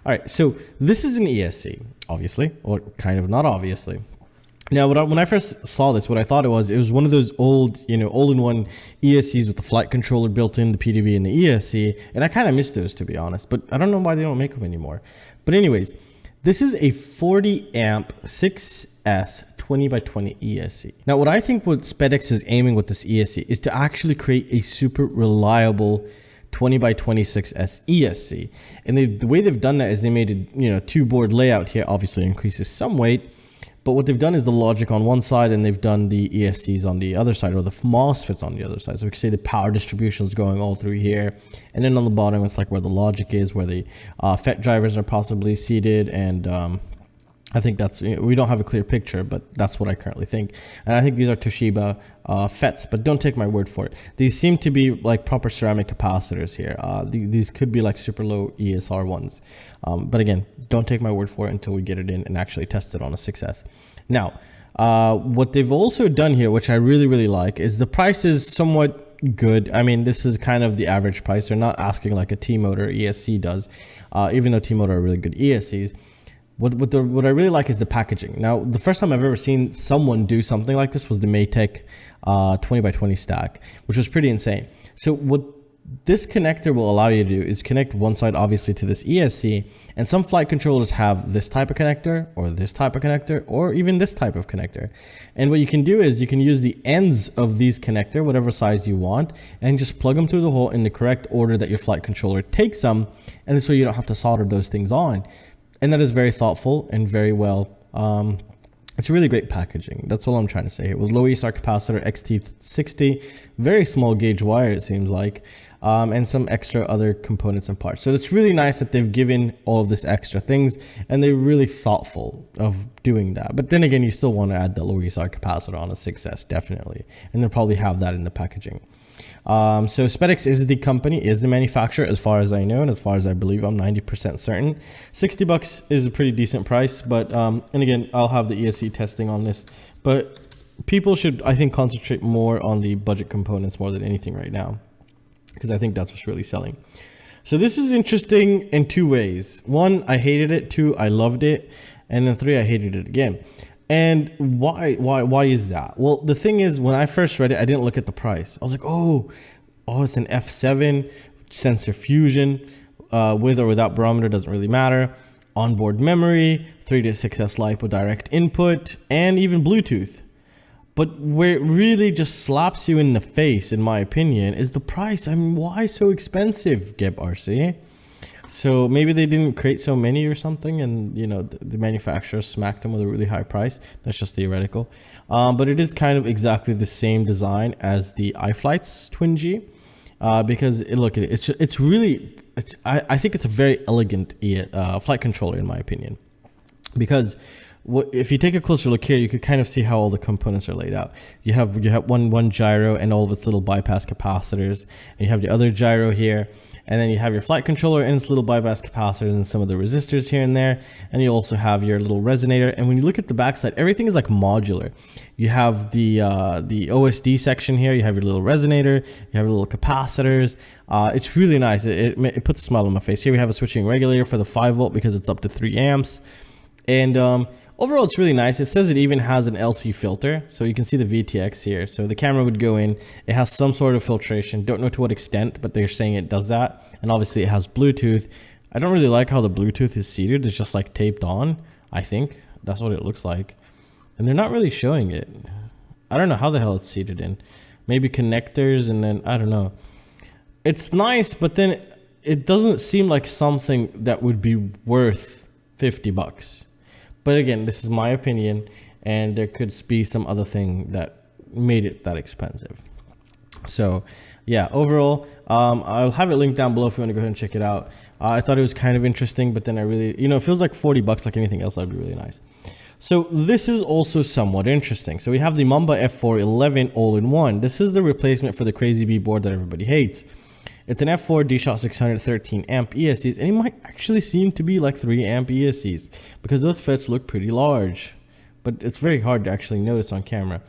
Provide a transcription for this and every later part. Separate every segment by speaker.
Speaker 1: All right, so this is an ESC, obviously, or kind of not obviously. Now, when I first saw this, what I thought it was one of those old, all-in-one ESCs with the flight controller built in, the PDB and the ESC, and I kind of miss those, to be honest, but I don't know why they don't make them anymore. But anyways, this is a 40 amp 6S 20x20 ESC. Now, what I think what SpedX is aiming with this ESC is to actually create a super reliable 20x26S ESC. And the way they've done that is they made a, two board layout here, obviously increases some weight. But what they've done is the logic on one side and they've done the ESCs on the other side, or the MOSFETs on the other side. So we can say the power distribution is going all through here. And then on the bottom, it's like where the logic is, where the FET drivers are possibly seated. And I think that's, we don't have a clear picture, but that's what I currently think. And I think these are Toshiba FETs, but don't take my word for it. These seem to be like proper ceramic capacitors here. These could be like super low ESR ones. But again, don't take my word for it until we get it in and actually test it on a 6S. Now, what they've also done here, which I really, really like, is the price is somewhat good. I mean, this is kind of the average price. They're not asking like a T-Motor ESC does, even though T-Motor are really good ESCs. What I really like is the packaging. Now, the first time I've ever seen someone do something like this was the Maytech 20x20 stack, which was pretty insane. So what this connector will allow you to do is connect one side obviously to this ESC, and some flight controllers have this type of connector or this type of connector or even this type of connector. And what you can do is you can use the ends of these connector, whatever size you want, and just plug them through the hole in the correct order that your flight controller takes them, and this way you don't have to solder those things on. And that is very thoughtful and very well. It's really great packaging. That's all I'm trying to say. It was low ESR capacitor, Xt60, very small gauge wire, it seems like, and some extra other components and parts. So it's really nice that they've given all of this extra things, and they're really thoughtful of doing that. But then again, you still want to add the low ESR capacitor on a 6S, definitely. And they'll probably have that in the packaging. So SpedX is the company, is the manufacturer, as far as I know, and as far as I believe, I'm 90% certain. $60 is a pretty decent price, but and again, I'll have the ESC testing on this. But people should, I think, concentrate more on the budget components more than anything right now, because I think that's what's really selling. So this is interesting in two ways. One, I hated it. Two, I loved it. And then three, I hated it again. And why is that? Well, the thing is, when I first read it, I didn't look at the price. I was like, oh, it's an F7 sensor fusion, with or without barometer, doesn't really matter. Onboard memory, 3 to 6S LiPo direct input, and even Bluetooth. But where it really just slaps you in the face, in my opinion, is the price. I mean, why so expensive, GETFPV? So maybe they didn't create so many or something, and the manufacturer smacked them with a really high price. That's just theoretical. But it is kind of exactly the same design as the Iflight's Twin G, because look at it. I think it's a very elegant flight controller, in my opinion, because if you take a closer look here, you could kind of see how all the components are laid out. You have one gyro and all of its little bypass capacitors, and you have the other gyro here. And then you have your flight controller and its little bypass capacitors and some of the resistors here and there. And you also have your little resonator. And when you look at the backside, everything is like modular. You have the OSD section here. You have your little resonator. You have your little capacitors. It's really nice. It puts a smile on my face. Here we have a switching regulator for the 5 volt because it's up to 3 amps. And overall, it's really nice. It says it even has an LC filter. So you can see the VTX here. So the camera would go in. It has some sort of filtration. Don't know to what extent, but they're saying it does that. And obviously it has Bluetooth. I don't really like how the Bluetooth is seated. It's just like taped on, I think. That's what it looks like. And they're not really showing it. I don't know how the hell it's seated in. Maybe connectors, and then, I don't know. It's nice, but then it doesn't seem like something that would be worth $50. But again, this is my opinion, and there could be some other thing that made it that expensive. So yeah, overall, I'll have it linked down below if you want to go ahead and check it out. I thought it was kind of interesting, but then I really, it feels like $40 like anything else. That'd be really nice. So this is also somewhat interesting. So we have the Mamba F411 all-in-one. This is the replacement for the Crazy Bee board that everybody hates. It's an F4 D-Shot 613 amp ESCs, and it might actually seem to be like 3 amp ESCs because those FETs look pretty large, but it's very hard to actually notice on camera.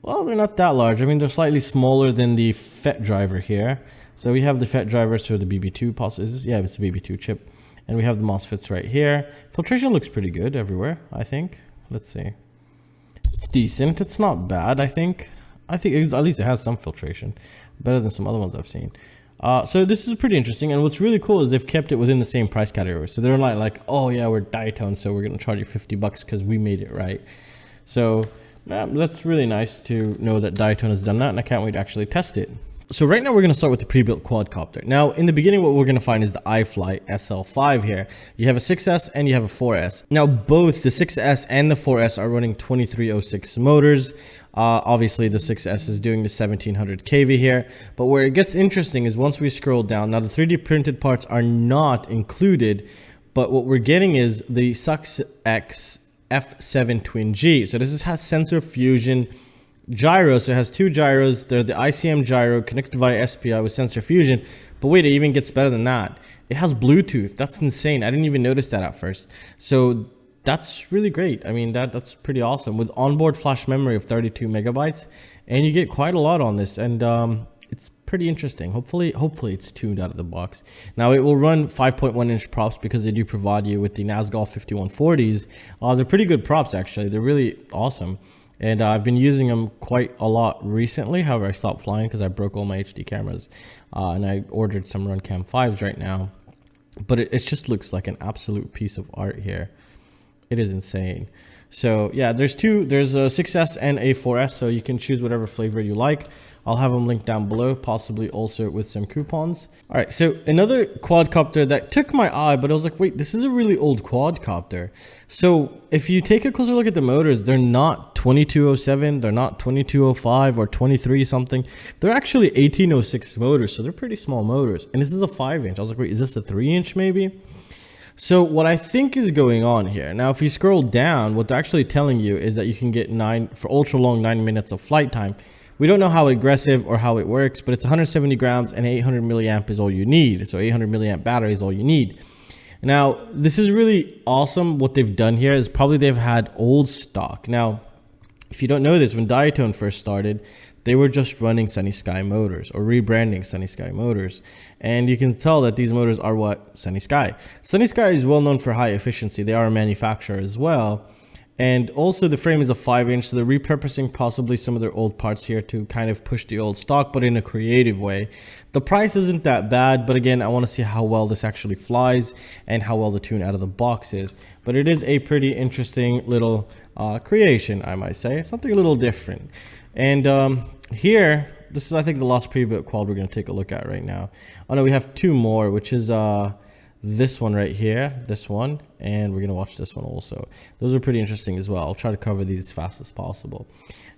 Speaker 1: Well, they're not that large. I mean, they're slightly smaller than the FET driver here. So we have the FET drivers for the BB2 pulses. Yeah, it's a BB2 chip. And we have the MOSFETs right here. Filtration looks pretty good everywhere, I think. Let's see. It's decent. It's not bad, I think. At least it has some filtration. Better than some other ones I've seen. So this is pretty interesting. And what's really cool is they've kept it within the same price category. So they're not like, oh yeah, we're Diatone, so we're going to charge you $50 because we made it right. So that's really nice to know that Diatone has done that. And I can't wait to actually test it. So right now we're going to start with the pre-built quadcopter. Now in the beginning, what we're going to find is the Iflight SL5 here. You have a 6S and you have a 4S. Now both the 6S and the 4S are running 2306 motors. Obviously the 6S is doing the 1700 kV here, but where it gets interesting is once we scroll down. Now the 3D printed parts are not included, but what we're getting is the X F7 Twin G. So this has sensor fusion, gyro, so it has two gyros. They're the ICM gyro connected via SPI with sensor fusion. But wait, it even gets better than that. It has Bluetooth. That's insane. I didn't even notice that at first. So that's really great. I mean, that's pretty awesome with onboard flash memory of 32 megabytes, and you get quite a lot on this, and it's pretty interesting. Hopefully it's tuned out of the box. Now it will run 5.1 inch props because they do provide you with the Nazgul 5140s. They're pretty good props actually. They're really awesome. And I've been using them quite a lot recently. However, I stopped flying because I broke all my HD cameras. And I ordered some Runcam 5s right now. But it just looks like an absolute piece of art here. It is insane. So yeah, there's a 6S and a 4S. So you can choose whatever flavor you like. I'll have them linked down below, possibly also with some coupons. All right, so another quadcopter that took my eye, but I was like, wait, this is a really old quadcopter. So if you take a closer look at the motors, they're not 2207, they're not 2205 or 23 something. They're actually 1806 motors, so they're pretty small motors. And this is a 5-inch. I was like, wait, is this a 3-inch maybe? So what I think is going on here, now if you scroll down, what they're actually telling you is that you can get for ultra long 9 minutes of flight time. We don't know how aggressive or how it works, but it's 170 grams and 800 milliamp is all you need. So 800 milliamp battery is all you need. Now, this is really awesome. What they've done here is probably they've had old stock. Now, if you don't know this, when Diatone first started, they were just running Sunny Sky motors or rebranding Sunny Sky motors. And you can tell that these motors are what? Sunny Sky. Sunny Sky is well known for high efficiency. They are a manufacturer as well. And also the frame is a 5-inch, so they're repurposing possibly some of their old parts here to kind of push the old stock, but in a creative way. The price isn't that bad, but again, I want to see how well this actually flies and how well the tune out of the box is. But it is a pretty interesting little creation, I might say. Something a little different. And here, this is I think the last pre-built quad we're going to take a look at right now. Oh no, we have two more, which is this one right here, this one, and we're going to watch this one also. Those are pretty interesting as well. I'll try to cover these as fast as possible.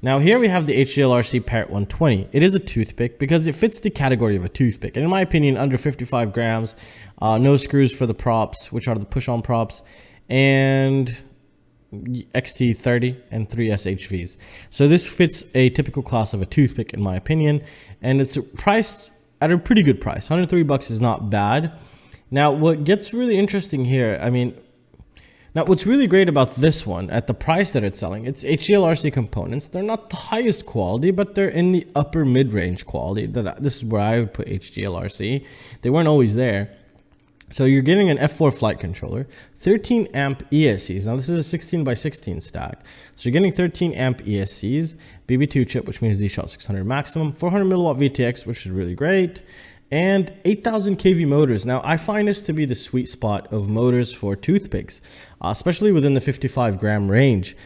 Speaker 1: Now here we have the HGLRC Parrot 120. It is a toothpick because it fits the category of a toothpick. And in my opinion, under 55 grams, no screws for the props, which are the push-on props, and XT30 and 3 SHVs. So this fits a typical class of a toothpick in my opinion, and it's priced at a pretty good price. $103 is not bad. Now, what gets really interesting here, now what's really great about this one, at the price that it's selling, it's HGLRC components. They're not the highest quality, but they're in the upper mid-range quality. This is where I would put HGLRC. They weren't always there. So you're getting an F4 flight controller, 13 amp ESCs. Now this is a 16 by 16 stack. So you're getting 13 amp ESCs, BB2 chip, which means D-Shot 600 maximum, 400 milliwatt VTX, which is really great, and 8,000 kV motors. Now I find this to be the sweet spot of motors for toothpicks, especially within the 55 gram range,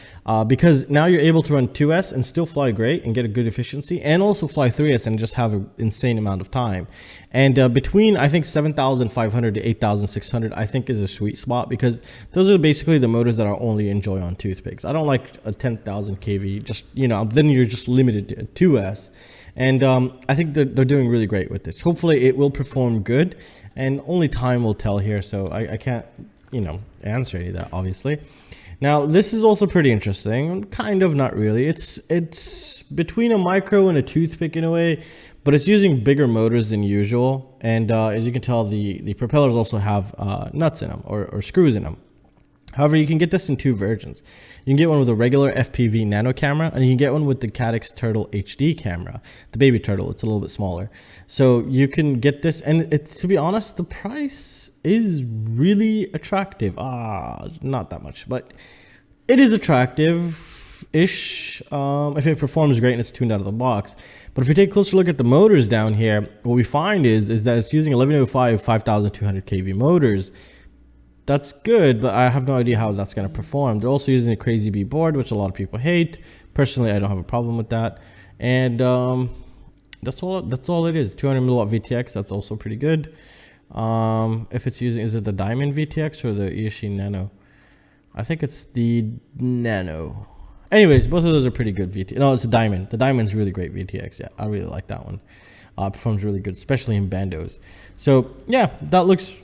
Speaker 1: because now you're able to run 2S and still fly great and get a good efficiency, and also fly 3S and just have an insane amount of time. And between I think 7,500 to 8,600 I think is a sweet spot, because those are basically the motors that I only enjoy on toothpicks. I don't like a 10,000 kV, just, you know, then you're just limited to a 2S. And I think they're doing really great with this. Hopefully it will perform good, and only time will tell here. So I can't, you know, answer any of that, obviously. Now, this is also pretty interesting. Kind of, not really. It's between a micro and a toothpick in a way, but it's using bigger motors than usual. And as you can tell, the propellers also have nuts in them, or screws in them. However, you can get this in two versions. You can get one with a regular FPV nano camera, and you can get one with the Hakcrc Turtle HD camera, the baby turtle. It's a little bit smaller. So you can get this, and to be honest, the price is really attractive. Not that much, but it is attractive-ish if it performs great and it's tuned out of the box. But if you take a closer look at the motors down here, what we find is that it's using 1105 5200 kV motors. That's good, but I have no idea how that's going to perform. They're also using a Crazy Bee board, which a lot of people hate. Personally, I don't have a problem with that. And that's all it is. 200 milliwatt VTX, that's also pretty good. If it's using, is it the Diamond VTX or the ESC Nano? I think it's the Nano. Anyways, both of those are pretty good VTX. No, it's a Diamond. The Diamond's really great VTX. Yeah, I really like that one. Performs really good, especially in bandos. So yeah, that looks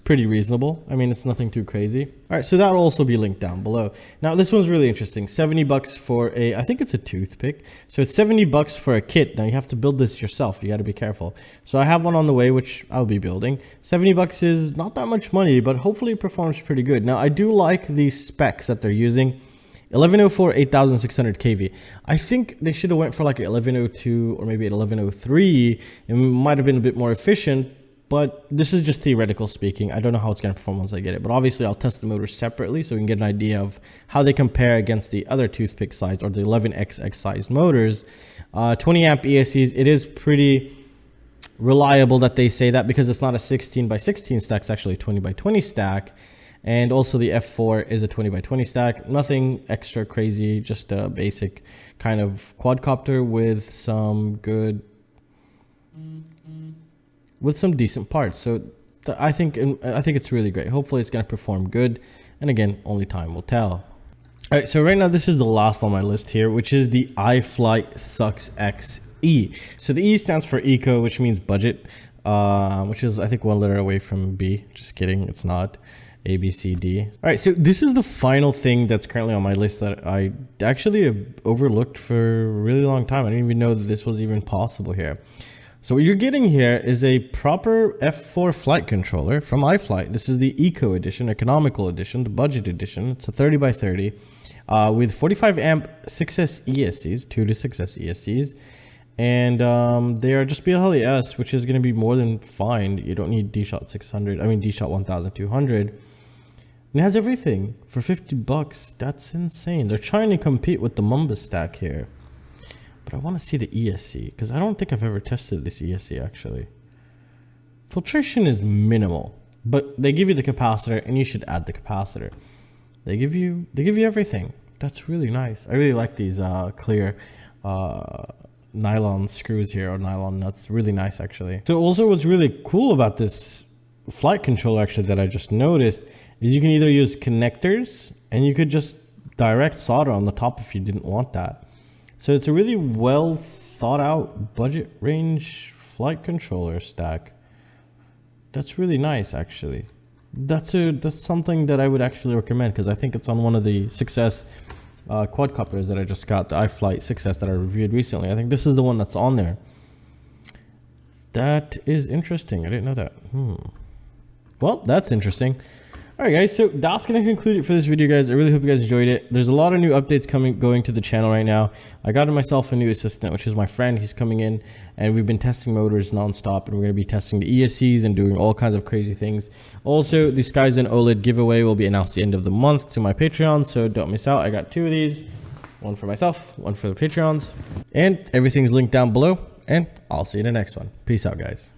Speaker 1: pretty reasonable. I mean, it's nothing too crazy. All right, so that'll also be linked down below. Now this one's really interesting. 70 bucks for a, I think it's a toothpick. So it's 70 bucks for a kit. Now you have to build this yourself. You got to be careful. So I have one on the way, which I'll be building. 70 bucks is not that much money, but hopefully it performs pretty good. Now I do like the specs that they're using. 1104 8600 kV. I think they should have went for like 1102 or maybe 1103. It might have been a bit more efficient. But this is just theoretical speaking. I don't know how it's going to perform once I get it. But obviously, I'll test the motors separately so we can get an idea of how they compare against the other toothpick size or the 11XX size motors. 20 amp ESCs, it is pretty reliable that they say that because it's not a 16 by 16 stack. It's actually a 20 by 20 stack. And also the F4 is a 20 by 20 stack. Nothing extra crazy, just a basic kind of quadcopter with some good... with some decent parts. So I think it's really great. Hopefully it's going to perform good, and again, only time will tell. All right, so right now this is the last on my list here, which is the Iflight SUX XE. So the E stands for eco, which means budget, which is I think one letter away from B. Just kidding, it's not. A, B, C, D. All right, so this is the final thing that's currently on my list that I actually have overlooked for a really long time. I didn't even know that this was even possible here. So what you're getting here is a proper F4 flight controller from iFlight. This is the Eco Edition, Economical Edition, the Budget Edition. It's a 30 by 30 with 45 amp 6S ESCs, 2 to 6S ESCs. And they are just BLES, which is going to be more than fine. You don't need D-Shot 600, I mean D-Shot 1200. And it has everything for 50 bucks. That's insane. They're trying to compete with the Mamba stack here. But I want to see the ESC because I don't think I've ever tested this ESC actually. Filtration is minimal, but they give you the capacitor and you should add the capacitor. They give you everything. That's really nice. I really like these clear nylon screws here, or nylon nuts. Really nice actually. So also what's really cool about this flight controller actually that I just noticed is you can either use connectors and you could just direct solder on the top if you didn't want that. So it's a really well thought out budget range flight controller stack. That's really nice actually. That's something that I would actually recommend because I think it's on one of the 6S quadcopters that I just got, the iFlight 6S that I reviewed recently. I think this is the one that's on there. That is interesting. I didn't know that. Well, that's interesting. All right, guys, so that's going to conclude it for this video, guys. I really hope you guys enjoyed it. There's a lot of new updates going to the channel right now. I got myself a new assistant, which is my friend. He's coming in, and we've been testing motors nonstop, and we're going to be testing the ESCs and doing all kinds of crazy things. Also, the Skies and OLED giveaway will be announced at the end of the month to my Patreon, so don't miss out. I got 2 of these, one for myself, one for the Patreons, and everything's linked down below, and I'll see you in the next one. Peace out, guys.